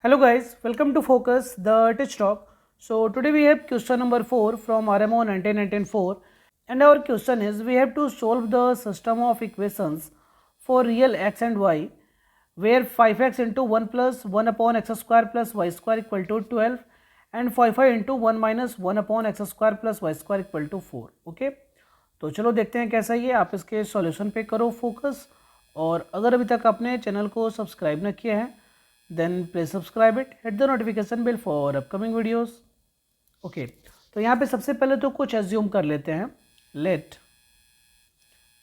Hello guys, welcome to Focus, the Teach Talk. So today we have question number 4 from RMO 1994 and our question is we have to solve the system of equations for real x and y where 5x into 1 plus 1 upon x square plus y square equal to 12 and 5 into 1 minus 1 upon x square plus y square equal to 4. Okay तो चलो देखते हैं कैसा ये आप इसके solution पे करो फोकस। और अगर अभी तक आपने चैनल को सब्सक्राइब न किया है then please subscribe it, hit the notification bell for upcoming videos. Okay तो यहाँ पे सबसे पहले तो कुछ एज्यूम कर लेते हैं। Let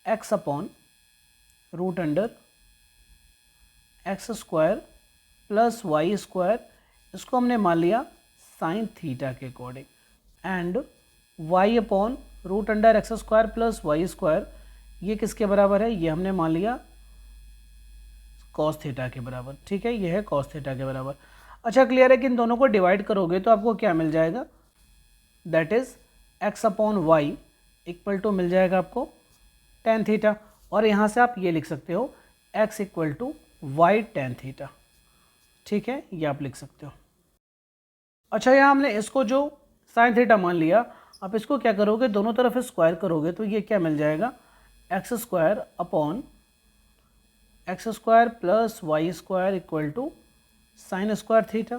x upon root under x square plus y square, इसको हमने मान लिया साइन थीटा के according, and y upon root under x square plus y square, ये किसके बराबर है, ये हमने मान लिया कॉस थीटा के बराबर। ठीक है, ये है कॉस थीटा के बराबर। अच्छा क्लियर है कि इन दोनों को डिवाइड करोगे तो आपको क्या मिल जाएगा, that is x upon Y equal to मिल जाएगा आपको टेन थीटा, और यहाँ से आप ये लिख सकते हो x equal to y tan theta. ठीक है, ये आप लिख सकते हो। अच्छा यहाँ हमने इसको जो साइन थीटा मान लिया, आप इसको क्या करोगे, दोनों तरफ स्क्वायर करोगे तो ये क्या मिल जाएगा, x square upon x square plus y square equal to sine square theta.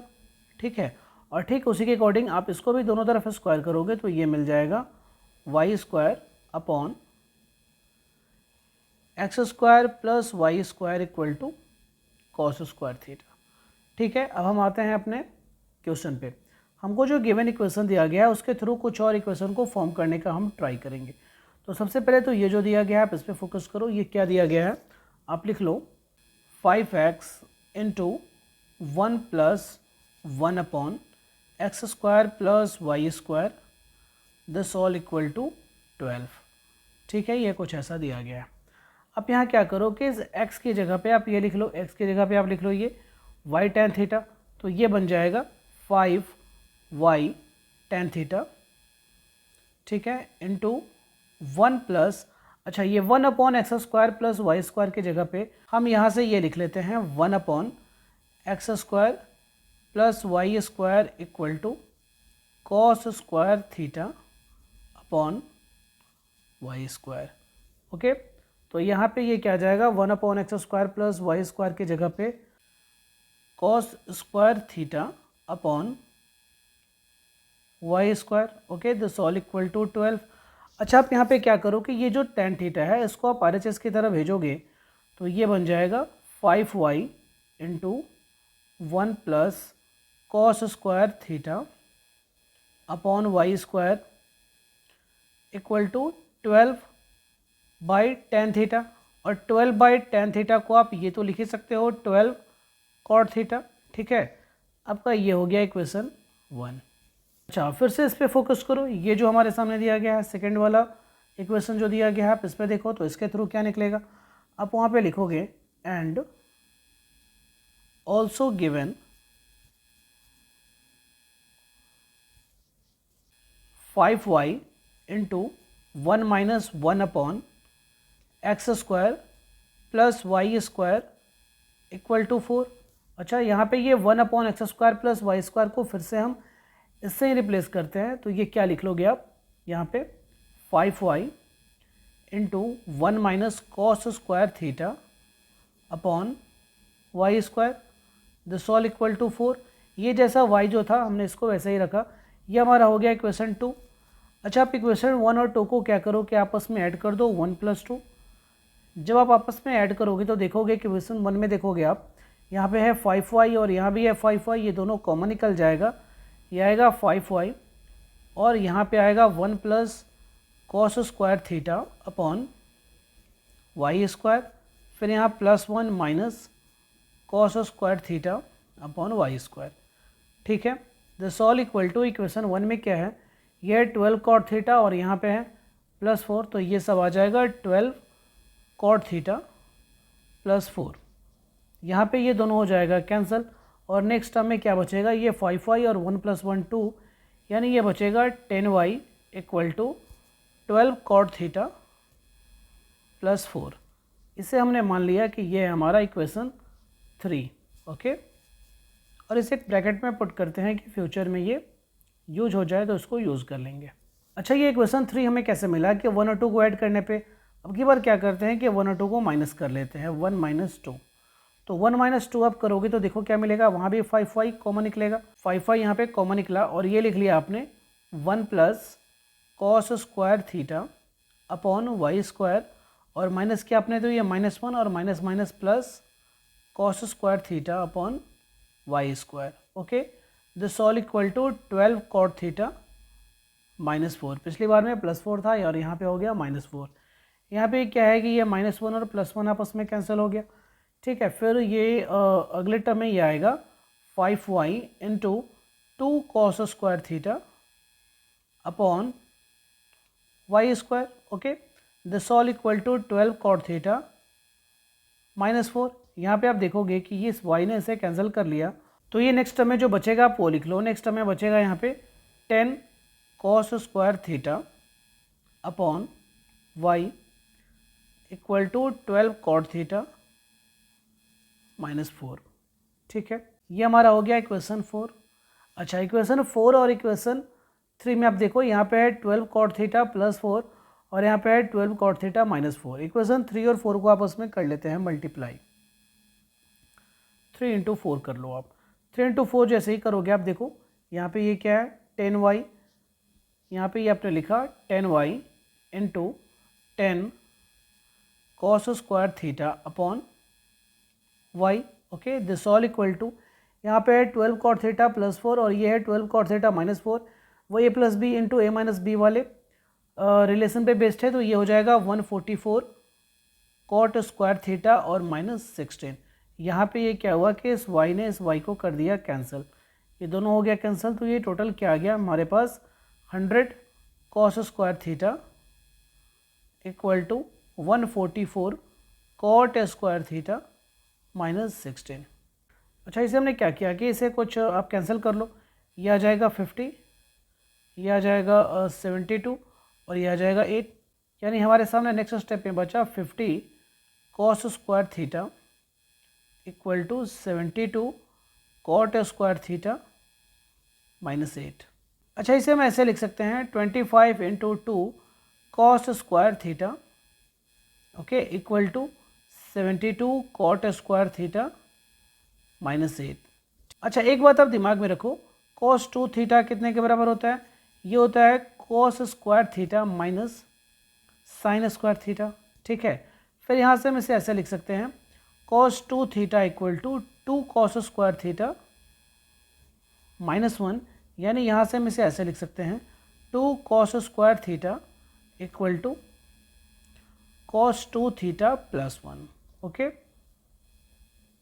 ठीक है, और ठीक उसी के अकॉर्डिंग आप इसको भी दोनों तरफ स्क्वायर करोगे तो ये मिल जाएगा y square upon x square plus y square equal to cos square theta. ठीक है, अब हम आते हैं अपने क्वेश्चन पे। हमको जो गिवन इक्वेशन दिया गया है उसके थ्रू कुछ और इक्वेशन को फॉर्म करने का हम ट्राई करेंगे। तो सबसे पहले तो ये जो दिया गया है आप इस पर फोकस करो। ये क्या दिया गया है, आप लिख लो 5x into 1 plus 1 upon x square plus y square this all equal to 12। ठीक है, ये कुछ ऐसा दिया गया है। अब यहाँ क्या करो कि इस x की जगह पे आप ये लिख लो, x की जगह पे आप लिख लो ये y टेन थीटा, तो ये बन जाएगा 5y टेन थीटा। ठीक है, इंटू 1 प्लस, अच्छा ये 1 upon x square plus y square की जगह पे हम यहाँ से ये लिख लेते हैं 1 upon x square plus y square equal to cos square theta upon y square. Okay, तो यहाँ पे ये क्या आ जाएगा, 1 upon x square plus y square की जगह पे cos square theta upon y square. Okay, this all equal to 12। अच्छा आप यहाँ पे क्या करो कि ये जो टेन थीटा है इसको आप RHS की तरफ भेजोगे तो ये बन जाएगा 5y into 1 plus cos square theta upon y square equal to 12 by tan theta, और 12 बाई टेन थीटा को आप ये तो लिख ही सकते हो 12 कॉट थीटा। ठीक है, आपका ये हो गया इक्वेशन 1। अच्छा फिर से इस पर फोकस करो। ये जो हमारे सामने दिया गया है सेकंड वाला इक्वेशन जो दिया गया है, आप इस पर देखो तो इसके थ्रू क्या निकलेगा, आप वहाँ पे लिखोगे and also given 5y into 1 minus 1 upon x square plus y square equal to 4। अच्छा यहाँ पे ये 1 upon x square plus y square को फिर से हम इससे ही रिप्लेस करते हैं, तो ये क्या लिख लोगे आप यहाँ पे 5y into 1 minus cos square theta upon y square this all equal to 4। ये जैसा y जो था हमने इसको वैसे ही रखा, ये हमारा हो गया इक्वेशन 2। अच्छा आप इक्वेशन 1 और 2 को क्या करो कि आपस में ऐड कर दो 1 प्लस 2। जब आप आपस में ऐड करोगे तो देखोगे कि इक्वेशन 1 में देखोगे आप यहाँ पे है 5y और यहाँ भी है 5y, ये दोनों कॉमन निकल जाएगा, ये आएगा 5y और यहाँ पे आएगा 1 plus cos square theta upon y square, फिर यहाँ plus 1 minus cos square theta upon y square. ठीक है, this all equal to equation 1 में क्या है, ये 12 कॉट थीटा और यहाँ पे है प्लस 4, तो ये सब आ जाएगा 12 कॉट थीटा प्लस 4। यहाँ पे ये दोनों हो जाएगा कैंसिल, और नेक्स्ट टर्म में क्या बचेगा, ये 5y और 1 प्लस 1 2, यानी ये बचेगा 10y equal to 12 cot theta plus 4। इसे हमने मान लिया कि ये हमारा इक्वेशन 3। ओके, और इसे एक ब्रैकेट में पुट करते हैं कि फ्यूचर में ये यूज हो जाए तो इसको यूज़ कर लेंगे। अच्छा, ये इक्वेशन 3 हमें कैसे मिला कि 1 और 2 को ऐड करने पे अब की बार क्या करते हैं कि 1 और 2 को माइनस कर लेते हैं, 1 माइनस 2। तो 1 माइनस 2 आप करोगे तो देखो क्या मिलेगा, वहाँ भी 5y कॉमन निकलेगा, 5y यहाँ पे कॉमन निकला और ये लिख लिया आपने 1 plus cos square theta upon y square, और माइनस किया आपने तो ये -1 और minus minus plus cos square theta upon y square. Okay, this all equal to 12 cot theta -4। पिछली बार में +4 था और यहाँ पे हो गया -4। यहाँ पे क्या है कि ये -1 और +1 आपस में कैंसिल हो गया। ठीक है, फिर ये अगले टर्म में ये आएगा 5y into 2 cos square theta upon y square. Okay, this all equal to 12 cot theta -4। यहाँ पे आप देखोगे कि ये इस y ने इसे कैंसिल कर लिया, तो ये नेक्स्ट टर्म में जो बचेगा आप वो लिख लो। नेक्स्ट टर्म में बचेगा यहाँ पे 10 cos square theta upon Y equal to 12 cot theta -4। ठीक है, ये हमारा हो गया इक्वेशन 4। अच्छा, इक्वेशन 4 और इक्वेशन 3 में आप देखो यहाँ पे है 12 कॉट थीटा +4 और यहाँ पे है 12 कॉट थीटा -4। इक्वेशन 3 और 4 को आपस में कर लेते हैं मल्टीप्लाई, 3 इंटू 4 कर लो आप। 3 इंटू 4 जैसे ही करोगे आप देखो यहाँ पे ये क्या है 10y, यहाँ पे ये आपने लिखा 10y into 10 cos square theta upon y. Okay, this all equal to यहाँ पे है 12 कॉट थीटा +4 और ये है 12 कॉट थीटा -4। वो a plus b into a minus b वाले रिलेशन पे बेस्ड है, तो ये हो जाएगा 144 कॉट स्क्वायर थीटा और -16। यहाँ पे ये क्या हुआ कि इस y ने इस y को कर दिया कैंसिल, ये दोनों हो गया कैंसिल, तो ये टोटल क्या आ गया हमारे पास 100 cos square theta equal to 144 cot square theta -16। अच्छा, इसे हमने क्या किया कि इसे कुछ आप कैंसिल कर लो, ये आ जाएगा 50, ये आ जाएगा 72 और ये आ जाएगा 8। यानी हमारे सामने नेक्स्ट स्टेप में बचा 50 cos square theta equal to 72 cot square theta -8। अच्छा, इसे हम ऐसे लिख सकते हैं 25 into 2 cos square theta okay equal to 72 cot square theta -8। अच्छा, एक बात आप दिमाग में रखो, cos 2 थीटा कितने के बराबर होता है, ये होता है cos square theta minus sign square theta. ठीक है, फिर यहाँ से हम इसे ऐसे लिख सकते हैं cos 2 theta equal to 2 cos square theta -1, यानी यहाँ से हम इसे ऐसे लिख सकते हैं 2 cos square theta equal to cos 2 theta +1। Okay,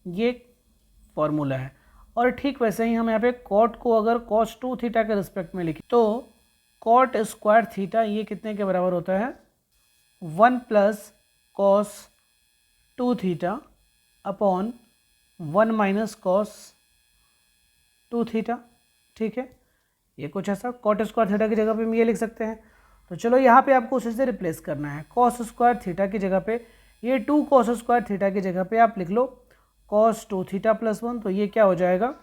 ये फॉर्मूला है। और ठीक वैसे ही हम यहाँ पे कॉट को अगर cos 2 थीटा के रिस्पेक्ट में लिखें तो कॉट स्क्वायर थीटा ये कितने के बराबर होता है 1 plus cos 2 theta upon 1 minus cos 2 theta. ठीक है, ये कुछ ऐसा कॉट स्क्वायर थीटा की जगह पे हम ये लिख सकते हैं। तो चलो यहाँ पे आपको उसी से रिप्लेस करना है, कॉस स्क्वायर थीटा की जगह पे ये 2 कॉस स्क्वायर थीटा की जगह पे आप लिख लो cos 2 थीटा +1, तो ये क्या हो जाएगा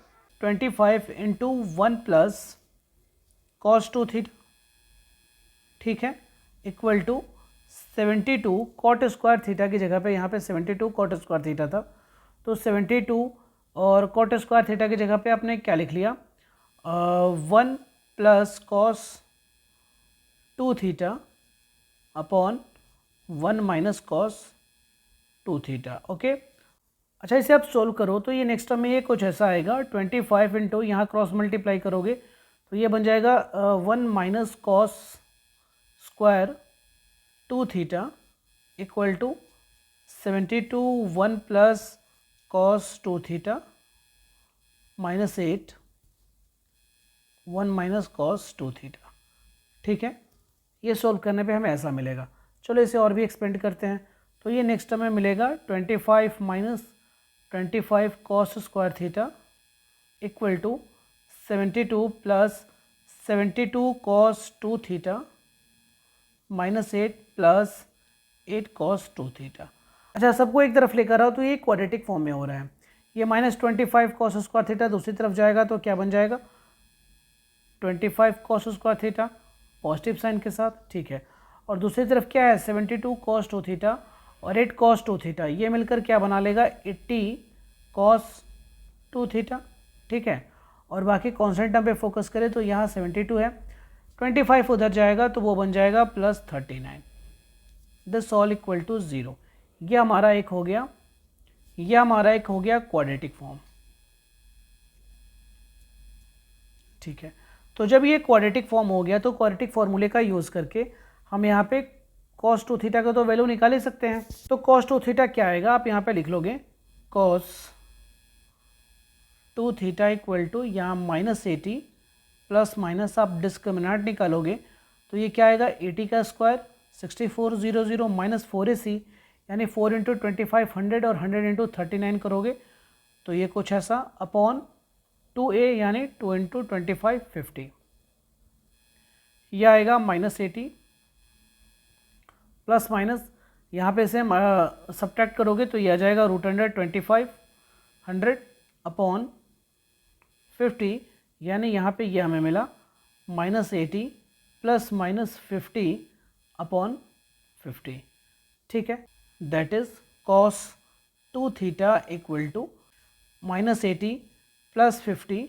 25 इंटू 1 प्लस कॉस 2 थीटा। ठीक है, equal to 72 cot square theta की जगह पे यहाँ पे 72 कॉट स्क्वायर थीटा था, तो 72 और कॉट स्क्वायर थीटा की जगह पे आपने क्या लिख लिया 1 plus cos 2 theta upon 1 minus cos 2 theta. Okay, अच्छा, इसे आप सोल्व करो तो ये नेक्स्ट टर्म में ये कुछ ऐसा आएगा 25 इंटू यहाँ क्रॉस मल्टीप्लाई करोगे तो ये बन जाएगा 1 minus cos square 2 theta equal to 72 1 plus cos 2 theta -8 1 minus cos 2 theta. ठीक है, ये सोल्व करने पे हमें ऐसा मिलेगा। चलो इसे और भी एक्सपेंड करते हैं, तो ये नेक्स्ट टर्म में मिलेगा 25 minus 25 cos square theta equal to 72 plus 72 cos 2 theta -8 plus 8 cos 2 theta. अच्छा, सबको एक तरफ लेकर आओ तो ये क्वाड्रेटिक फॉर्म में हो रहा है, ये -25 कॉस स्क्वायर थीटा दूसरी तरफ जाएगा तो क्या बन जाएगा 25 cos square theta positive sine के साथ, ठीक है। और दूसरी तरफ क्या है 72 कॉस 2 थीटा और 8 कॉस 2 थीटा, ये मिलकर क्या बना लेगा 80 कॉस 2 थीटा, ठीक है। और बाकी कॉन्स्टेंट टर्म पे फोकस करें तो यहाँ 72 है, 25 उधर जाएगा तो वो बन जाएगा +39, दिस ऑल इक्वल टू 0। ये हमारा एक हो गया, ये हमारा एक हो गया क्वाड्रेटिक फॉर्म, ठीक है। तो जब ये क्वाड्रेटिक फॉर्म हो गया तो क्वाड्रेटिक फॉर्मूले का यूज़ करके हम यहाँ पे cos 2 थीटा का तो वैल्यू निकाल ही सकते हैं। तो cos 2 थीटा क्या आएगा, आप यहाँ पे लिख लोगे cos 2 थीटा इक्वल टू यहाँ -80 प्लस माइनस आप डिस्क्रिमिनेंट निकालोगे तो ये क्या आएगा 80 का स्क्वायर 6400 माइनस 4AC यानी 4 इंटू 2500 और 100 इंटू 39 करोगे तो ये कुछ ऐसा अपॉन 2A यानी 2 इंटू 2550, यह आएगा -80 प्लस माइनस यहाँ पे से सब्ट्रैक्ट करोगे तो ये आ जाएगा √100 अपॉन 50 यानी यहाँ पे ये हमें मिला -80 प्लस -50 अपॉन 50, ठीक है। That is cos 2 theta equal to -80 plus 50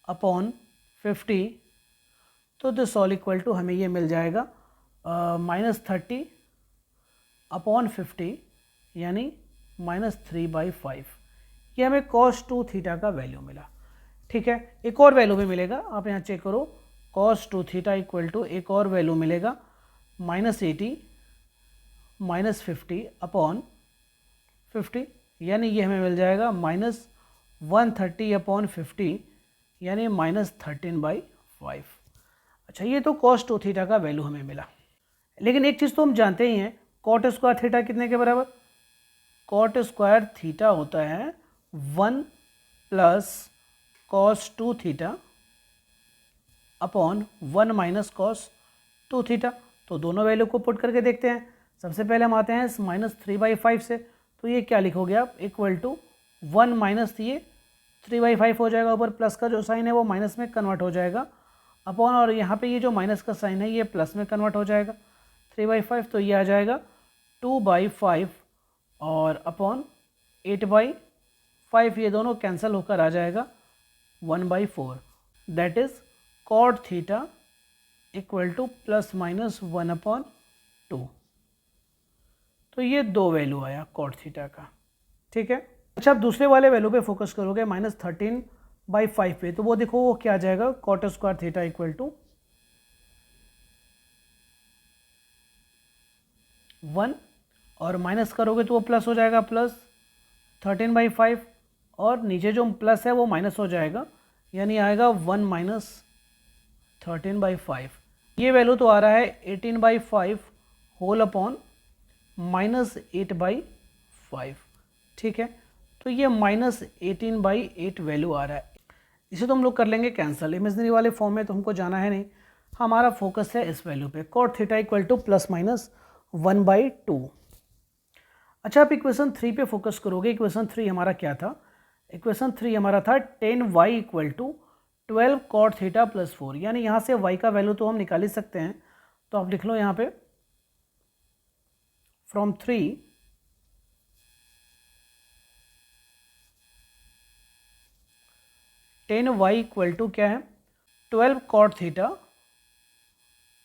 upon 50, तो दिस ऑल इक्वल टू हमें ये मिल जाएगा -30 अपॉन 50 यानी -3/5, ये हमें cos 2 थीटा का वैल्यू मिला, ठीक है। एक और वैल्यू भी मिलेगा, आप यहाँ चेक करो cos 2 थीटा इक्वल टू एक और वैल्यू मिलेगा -80 -50 अपॉन 50 यानी ये हमें मिल जाएगा -130 अपॉन 50 यानी -13/5। अच्छा, ये तो cos 2 थीटा का वैल्यू हमें मिला, लेकिन एक चीज़ तो हम जानते ही हैं cot स्क्वायर थीटा कितने के बराबर, cot स्क्वायर थीटा होता है 1 plus cos 2 theta upon 1 minus cos 2 theta. तो दोनों वैल्यू को पुट करके देखते हैं। सबसे पहले हम आते हैं -3/5 से, तो ये क्या लिखोगे आप इक्वल टू 1 माइनस ये 3/5 हो जाएगा, ऊपर प्लस का जो साइन है वो माइनस में कन्वर्ट हो जाएगा अपॉन, और यहाँ पे ये जो माइनस का साइन है ये प्लस में कन्वर्ट हो जाएगा 3/5, तो ये आ जाएगा 2/5 और अपॉन 8/5, ये दोनों कैंसिल होकर आ जाएगा 1/4, that is cot theta equal to ±1/2। तो ये दो वैल्यू आया cot थीटा का, ठीक है। अच्छा, आप दूसरे वाले वैल्यू पे फोकस करोगे -13/5 पे, तो वो देखो वो क्या आ जाएगा cot square theta equal to 1 और माइनस करोगे तो वो प्लस हो जाएगा +13/5 और नीचे जो प्लस है वो माइनस हो जाएगा यानी आएगा 1 माइनस 13/5। ये वैल्यू तो आ रहा है 18/5 होल अपॉन -8/5, ठीक है। तो ये -18/8 वैल्यू आ रहा है। इसे तो हम लोग कर लेंगे कैंसिल, इमेजिनरी वाले फॉर्म में तो हमको जाना है नहीं, हमारा फोकस है इस वैल्यू पे cot थीटा इक्वल टू +-1/2। अच्छा, आप इक्वेशन 3 पे फोकस करोगे। इक्वेशन 3 हमारा क्या था, इक्वेशन 3 हमारा था 10y equal to 12 cot theta plus 4, यानी यहाँ से y का वैल्यू तो हम निकाल ही सकते हैं। तो आप लिख लो यहाँ पे फ्रॉम 3 10y इक्वल टू क्या है 12 cot थीटा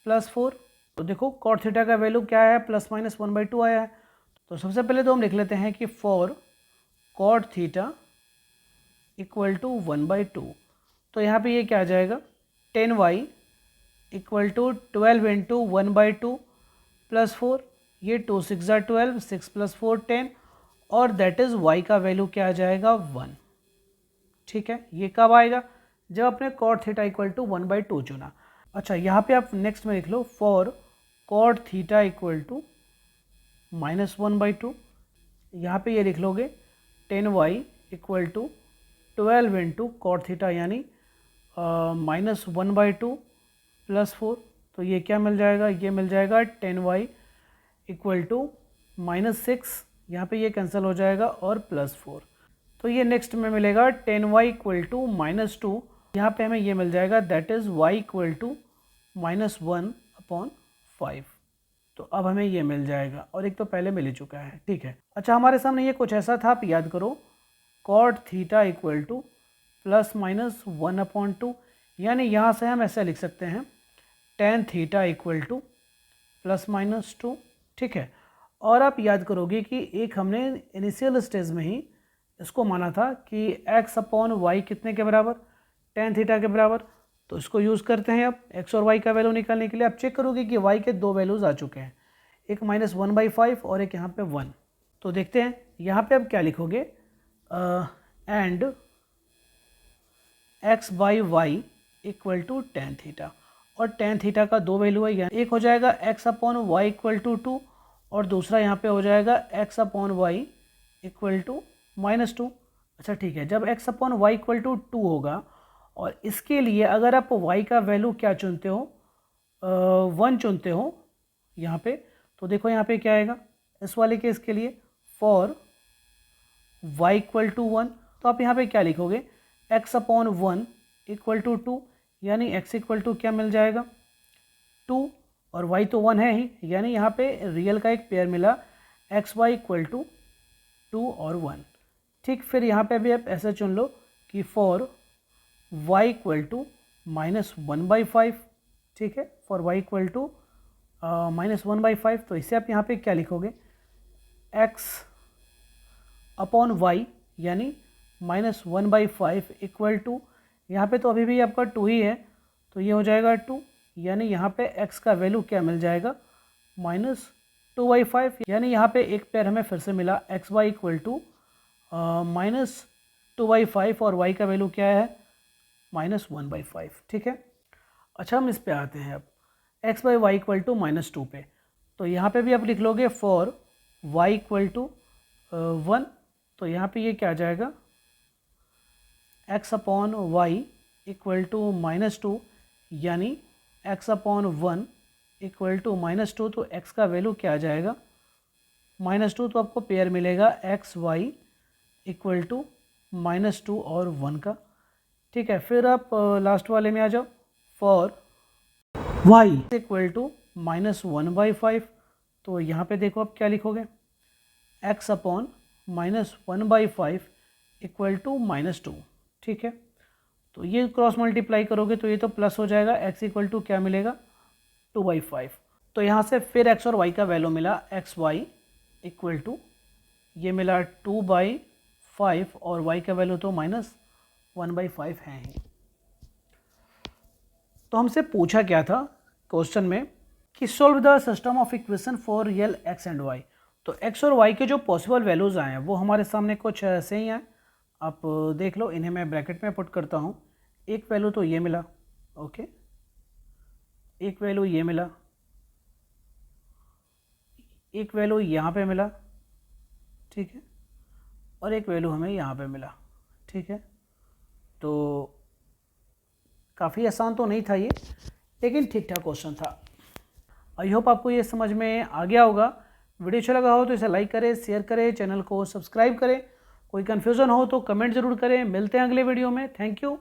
प्लस 4। तो देखो cot थीटा का वैल्यू क्या है ±1/2 आया है। तो सबसे पहले तो हम लिख लेते हैं कि for cot theta equal to 1/2, तो यहाँ पे ये क्या आ जाएगा 10y equal to 12 into 1/2 plus 4, ये 2 6 12, 6 प्लस 4 10, और दैट इज़ y का वैल्यू क्या आ जाएगा 1, ठीक है। ये कब आएगा जब आपने cot थीटा इक्वल टू 1/2 चुना। अच्छा, यहाँ पे आप नेक्स्ट में लिख लो for cot theta equal to -1/2, यहाँ पे ये लिख लोगे 10y equal to 12 into cot theta यानी -1/2 प्लस 4, तो ये क्या मिल जाएगा, ये मिल जाएगा 10y इक्वल टू -6, यहाँ पे ये कैंसिल हो जाएगा और +4, तो ये नेक्स्ट में मिलेगा 10y इक्वल टू -2, यहाँ पे हमें ये मिल जाएगा that is y equal to -1/5। तो अब हमें ये मिल जाएगा, और एक तो पहले मिल ही चुका है, ठीक है। अच्छा, हमारे सामने ये कुछ ऐसा था, आप याद करो, cot थीटा इक्वल टू ±1/2, यानी यहाँ से हम ऐसे लिख सकते हैं tan थीटा इक्वल टू ±2, ठीक है। और आप याद करोगे कि एक हमने इनिशियल स्टेज में ही इसको माना था कि x/y कितने के बराबर, tan थीटा के बराबर। तो इसको यूज़ करते हैं अब x और y का वैल्यू निकालने के लिए। आप चेक करोगे कि y के दो वैल्यूज़ आ चुके हैं, एक -1/5 और एक यहाँ पे 1। तो देखते हैं यहाँ पे अब क्या लिखोगे, and x/y equal to tan theta, और tan थीटा का दो वैल्यू है, यहाँ एक हो जाएगा x/y इक्वल टू 2 और दूसरा यहाँ पे हो जाएगा x/y इक्वल टू -2। अच्छा ठीक है, जब x/y इक्वल टू 2 होगा और इसके लिए अगर आप y का वैल्यू क्या चुनते हो, 1 चुनते हो यहाँ पे, तो देखो यहाँ पे क्या आएगा इस वाले केस के लिए, फॉर y इक्वल टू 1। तो आप यहाँ पे क्या लिखोगे, x/1 इक्वल टू 2, यानी x इक्वल टू क्या मिल जाएगा 2, और y तो 1 है ही, यानी यहाँ पे रियल का एक पेयर मिला xy इक्वल टू 2 और 1। ठीक, फिर यहाँ पे भी आप ऐसे चुन लो कि फॉर y इक्वल टू -1/5, ठीक है, फॉर y इक्वल टू -1/5। तो इसे आप यहाँ पे क्या लिखोगे, x/y यानी -1/5 इक्वल टू, यहाँ पे तो अभी भी आपका 2 ही है, तो ये हो जाएगा 2, यानी यहाँ पे x का वैल्यू क्या मिल जाएगा -2/5, यानी यहाँ पे एक पेयर हमें फिर से मिला xy इक्वल टू -2/5 और y का वैल्यू क्या है -1/5, ठीक है। अच्छा, हम इस पे आते हैं अब x/y इक्वल टू -2 पे। तो यहाँ पे भी आप लिख लोगे फॉर y इक्वल टू 1, तो यहाँ पे ये क्या आ जाएगा x/y इक्वल टू -2, यानी x/1 इक्वल टू -2, तो x का वैल्यू क्या आ जाएगा -2। तो आपको पेयर मिलेगा xy इक्वल टू -2 और 1 का, ठीक है। फिर आप लास्ट वाले में आ जाओ, फॉर y इक्वल टू -1/5। तो यहाँ पे देखो आप क्या लिखोगे, x/-1/5 इक्वल टू -2, ठीक है। तो ये क्रॉस मल्टीप्लाई करोगे तो ये तो प्लस हो जाएगा, x इक्वल टू क्या मिलेगा 2/5। तो यहाँ से फिर x और y का वैल्यू मिला, xy इक्वल टू ये मिला 2/5 और y का वैल्यू तो -1/5 है ही। तो हमसे पूछा क्या था क्वेश्चन में कि solve the system of equation for real x and y। तो x और y के जो पॉसिबल वैल्यूज़ आए हैं वो हमारे सामने कुछ ऐसे ही हैं, आप देख लो, इन्हें मैं ब्रैकेट में पुट करता हूँ। एक वैल्यू तो ये मिला, ओके, एक वैल्यू ये मिला, एक वैल्यू यहाँ पे मिला, ठीक है, और एक वैल्यू हमें यहाँ पे मिला, ठीक है। तो काफ़ी आसान तो नहीं था ये, लेकिन ठीक ठाक क्वेश्चन था। आई होप आपको ये समझ में आ गया होगा। वीडियो अच्छा लगा हो तो इसे लाइक करें, शेयर करें, चैनल को सब्सक्राइब करें। कोई कन्फ्यूज़न हो तो कमेंट ज़रूर करें। मिलते हैं अगले वीडियो में। Thank you.